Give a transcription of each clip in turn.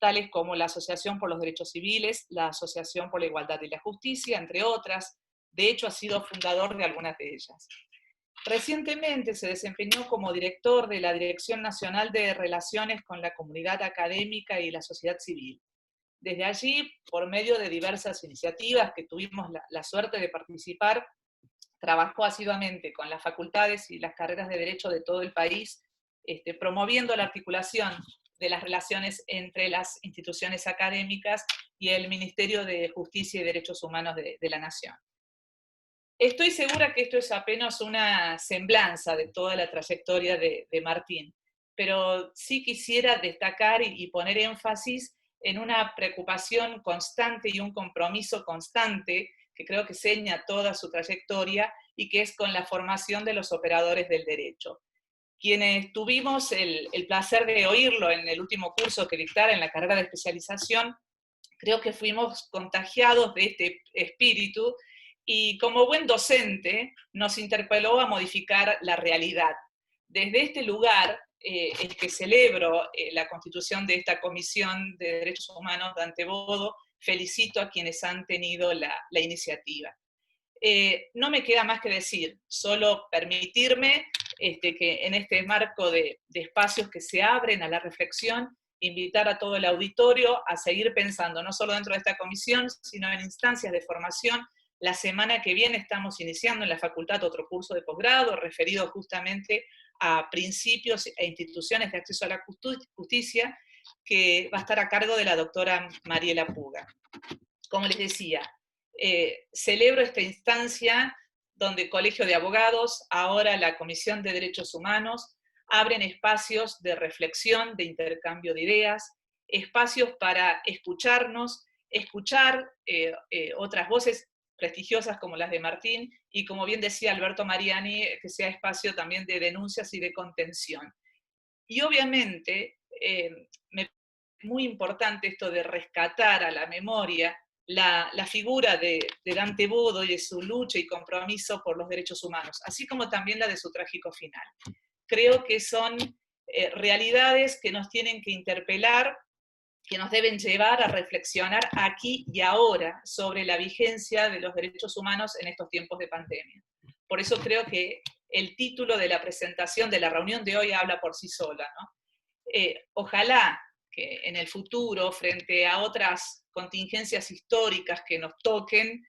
tales como la Asociación por los Derechos Civiles, la Asociación por la Igualdad y la Justicia, entre otras. De hecho, ha sido fundador de algunas de ellas. Recientemente se desempeñó como director de la Dirección Nacional de Relaciones con la Comunidad Académica y la Sociedad Civil. Desde allí, por medio de diversas iniciativas que tuvimos la suerte de participar, trabajó asiduamente con las facultades y las carreras de Derecho de todo el país, promoviendo la articulación de las relaciones entre las instituciones académicas y el Ministerio de Justicia y Derechos Humanos de la Nación. Estoy segura que esto es apenas una semblanza de toda la trayectoria de Martín, pero sí quisiera destacar y poner énfasis en una preocupación constante y un compromiso constante que creo que seña toda su trayectoria y que es con la formación de los operadores del derecho. Quienes tuvimos el placer de oírlo en el último curso que dictara en la carrera de especialización, creo que fuimos contagiados de este espíritu y como buen docente nos interpeló a modificar la realidad. Desde este lugar es que celebro la constitución de esta Comisión de Derechos Humanos Dante Bodo. Felicito a quienes han tenido la iniciativa. No me queda más que decir, solo permitirme que en este marco de espacios que se abren a la reflexión, invitar a todo el auditorio a seguir pensando, no solo dentro de esta comisión, sino en instancias de formación. La semana que viene estamos iniciando en la facultad otro curso de posgrado referido justamente a principios e instituciones de acceso a la justicia, que va a estar a cargo de la doctora Mariela Puga. Como les decía, celebro esta instancia donde el Colegio de Abogados, ahora la Comisión de Derechos Humanos, abren espacios de reflexión, de intercambio de ideas, espacios para escucharnos, escuchar otras voces prestigiosas como las de Martín, y como bien decía Alberto Mariani, que sea espacio también de denuncias y de contención. Y obviamente, me parece muy importante esto de rescatar a la memoria la figura de Dante Bodo y de su lucha y compromiso por los derechos humanos, así como también la de su trágico final. Creo que son realidades que nos tienen que interpelar, que nos deben llevar a reflexionar aquí y ahora sobre la vigencia de los derechos humanos en estos tiempos de pandemia. Por eso creo que el título de la presentación de la reunión de hoy habla por sí sola, ¿no? Ojalá que en el futuro, frente a otras contingencias históricas que nos toquen,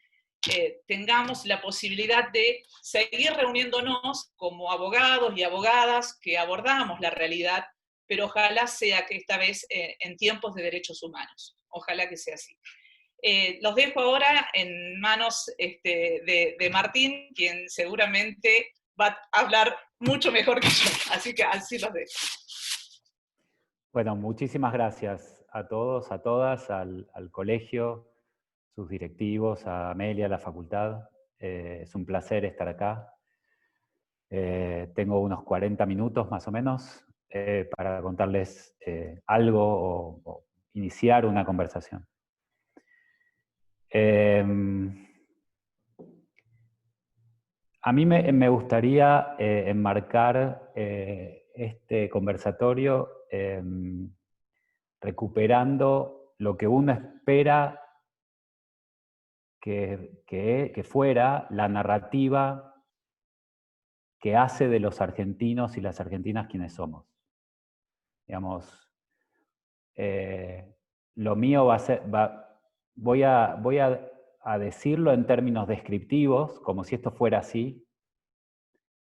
tengamos la posibilidad de seguir reuniéndonos como abogados y abogadas que abordamos la realidad, pero ojalá sea que esta vez en tiempos de derechos humanos. Ojalá que sea así. Los dejo ahora en manos de Martín, quien seguramente va a hablar mucho mejor que yo, así que así los dejo. Bueno, muchísimas gracias a todos, a todas, al colegio, sus directivos, a Amelia, a la facultad. Es un placer estar acá. Tengo unos 40 minutos más o menos para contarles algo o iniciar una conversación. A mí me gustaría enmarcar este conversatorio recuperando lo que uno espera que fuera la narrativa que hace de los argentinos y las argentinas quienes somos. Digamos, lo mío va a ser, voy a decirlo en términos descriptivos, como si esto fuera así.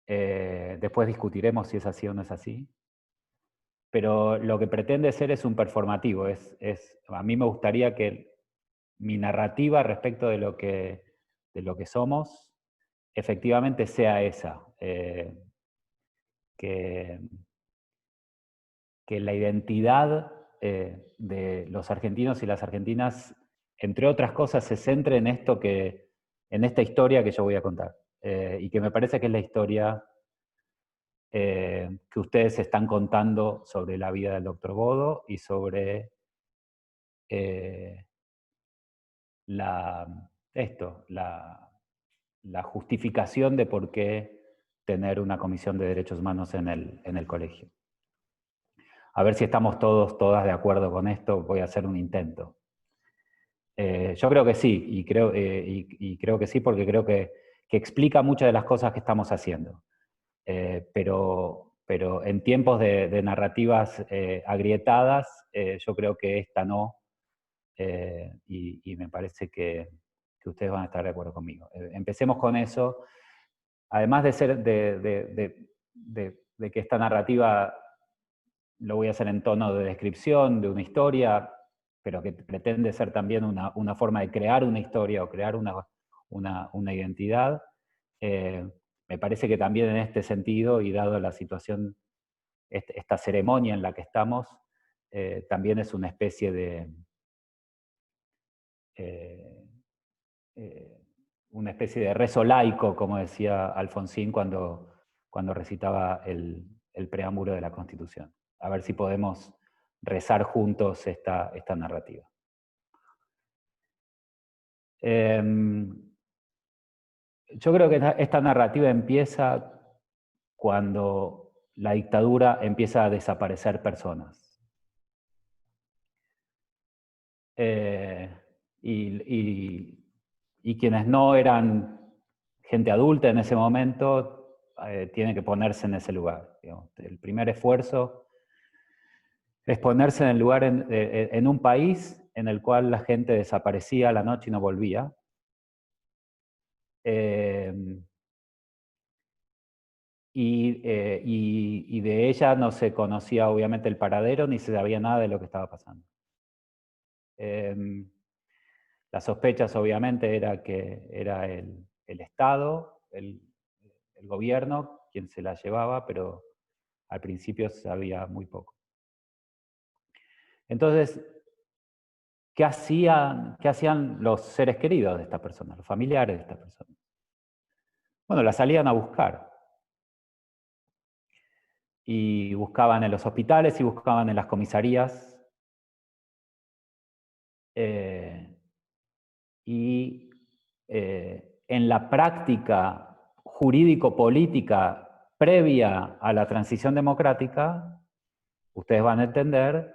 Después discutiremos si es así o no es así. Pero lo que pretende ser es un performativo. A mí me gustaría que mi narrativa respecto de lo que somos efectivamente sea esa. Que la identidad de los argentinos y las argentinas, entre otras cosas, se centre en en esta historia que yo voy a contar. Y que me parece que es la historia que ustedes están contando sobre la vida del Dr. Bodo y sobre la justificación de por qué tener una comisión de derechos humanos en el colegio. A ver si estamos todas de acuerdo con esto, voy a hacer un intento. Yo creo que sí, y creo que sí porque creo que explica muchas de las cosas que estamos haciendo. Pero en tiempos de narrativas agrietadas, yo creo que esta no, y me parece que ustedes van a estar de acuerdo conmigo. Empecemos con eso. Además de que esta narrativa lo voy a hacer en tono de descripción de una historia, pero que pretende ser también una forma de crear una historia o crear una identidad, me parece que también en este sentido, y dado la situación, esta ceremonia en la que estamos, también es una especie de rezo laico, como decía Alfonsín cuando recitaba el preámbulo de la Constitución. A ver si podemos rezar juntos esta narrativa. Yo creo que esta narrativa empieza cuando la dictadura empieza a desaparecer personas. Y quienes no eran gente adulta en ese momento tienen que ponerse en ese lugar. Digamos. El primer esfuerzo es ponerse en el lugar en un país en el cual la gente desaparecía a la noche y no volvía. Y de ella no se conocía obviamente el paradero ni se sabía nada de lo que estaba pasando. Las sospechas obviamente era que era el Estado, el gobierno quien se la llevaba, pero al principio se sabía muy poco. Entonces, ¿qué hacían los seres queridos de esta persona, los familiares de esta persona? Bueno, la salían a buscar. Y buscaban en los hospitales y buscaban en las comisarías. En la práctica jurídico-política previa a la transición democrática, ustedes van a entender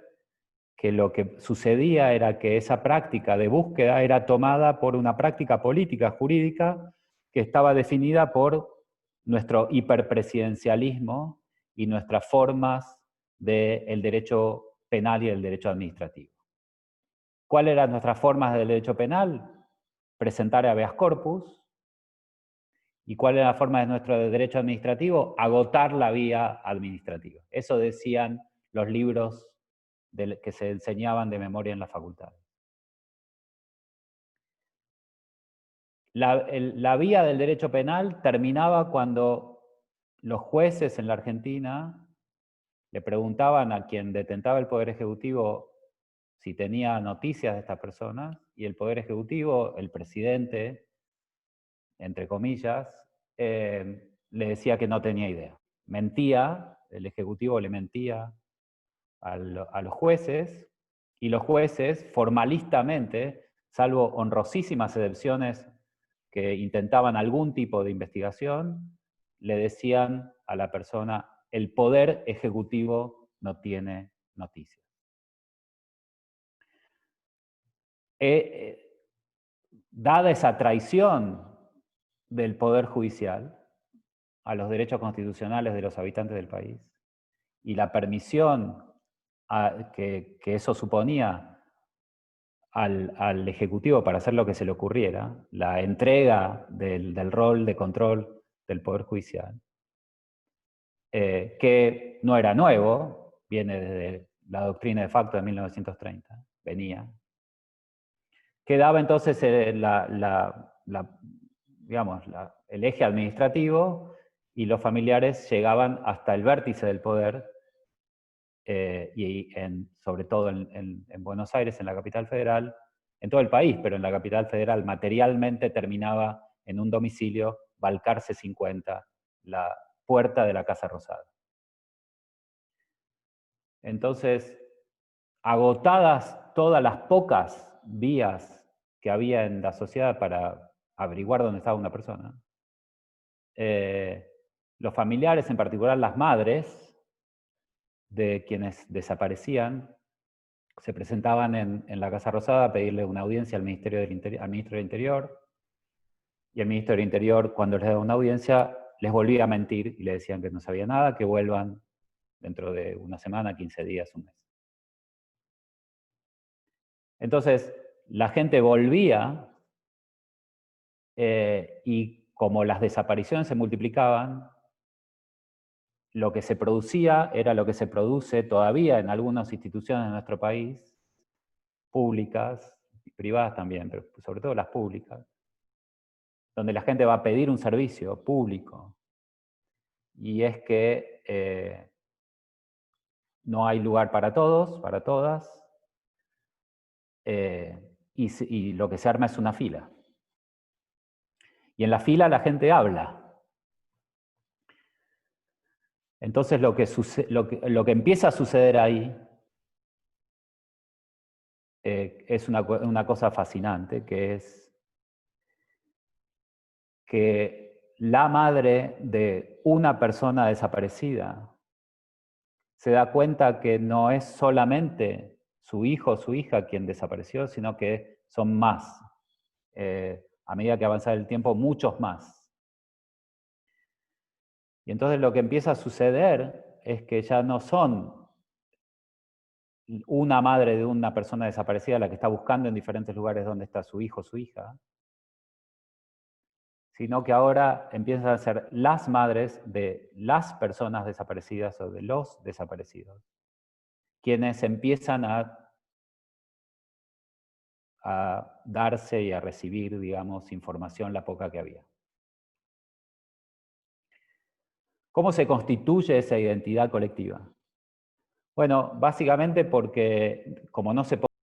que lo que sucedía era que esa práctica de búsqueda era tomada por una práctica política jurídica que estaba definida por nuestro hiperpresidencialismo y nuestras formas del derecho penal y el derecho administrativo. ¿Cuáles eran nuestras formas del derecho penal? Presentar habeas corpus. ¿Y cuál era la forma de nuestro derecho administrativo? Agotar la vía administrativa. Eso decían los libros que se enseñaban de memoria en la facultad. La vía del derecho penal terminaba cuando los jueces en la Argentina le preguntaban a quien detentaba el Poder Ejecutivo si tenía noticias de esta persona, y el Poder Ejecutivo, el presidente, entre comillas, le decía que no tenía idea. Mentía, el Ejecutivo le mentía a los jueces, y los jueces formalistamente, salvo honrosísimas excepciones que intentaban algún tipo de investigación, le decían a la persona: el Poder Ejecutivo no tiene noticias. Dada esa traición del Poder Judicial a los derechos constitucionales de los habitantes del país, y la permisión que eso suponía al Ejecutivo para hacer lo que se le ocurriera, la entrega del rol de control del Poder Judicial, que no era nuevo, viene desde la doctrina de facto de 1930, venía, quedaba entonces el eje administrativo, y los familiares llegaban hasta el vértice del poder, y sobre todo en Buenos Aires, en la capital federal, en todo el país, pero en la capital federal materialmente terminaba en un domicilio, Balcarce 50, la puerta de la Casa Rosada. Entonces, agotadas todas las pocas vías que había en la sociedad para averiguar dónde estaba una persona, los familiares, en particular las madres, de quienes desaparecían se presentaban en la Casa Rosada a pedirle una audiencia al ministro del Interior, y el ministro del Interior, cuando les daba una audiencia, les volvía a mentir y le decían que no sabía nada, que vuelvan dentro de una semana, 15 días, un mes. Entonces, la gente volvía y como las desapariciones se multiplicaban, lo que se producía era lo que se produce todavía en algunas instituciones de nuestro país, públicas y privadas también, pero sobre todo las públicas, donde la gente va a pedir un servicio público, y es que no hay lugar para todos, para todas, y lo que se arma es una fila. Y en la fila la gente habla. Entonces lo que empieza a suceder ahí es una cosa fascinante, que es que la madre de una persona desaparecida se da cuenta que no es solamente su hijo o su hija quien desapareció, sino que son más. A medida que avanza el tiempo, muchos más. Y entonces lo que empieza a suceder es que ya no son una madre de una persona desaparecida la que está buscando en diferentes lugares dónde está su hijo o su hija, sino que ahora empiezan a ser las madres de las personas desaparecidas o de los desaparecidos, quienes empiezan a darse y a recibir, digamos, información, la poca que había. ¿Cómo se constituye esa identidad colectiva? Bueno, básicamente porque como no se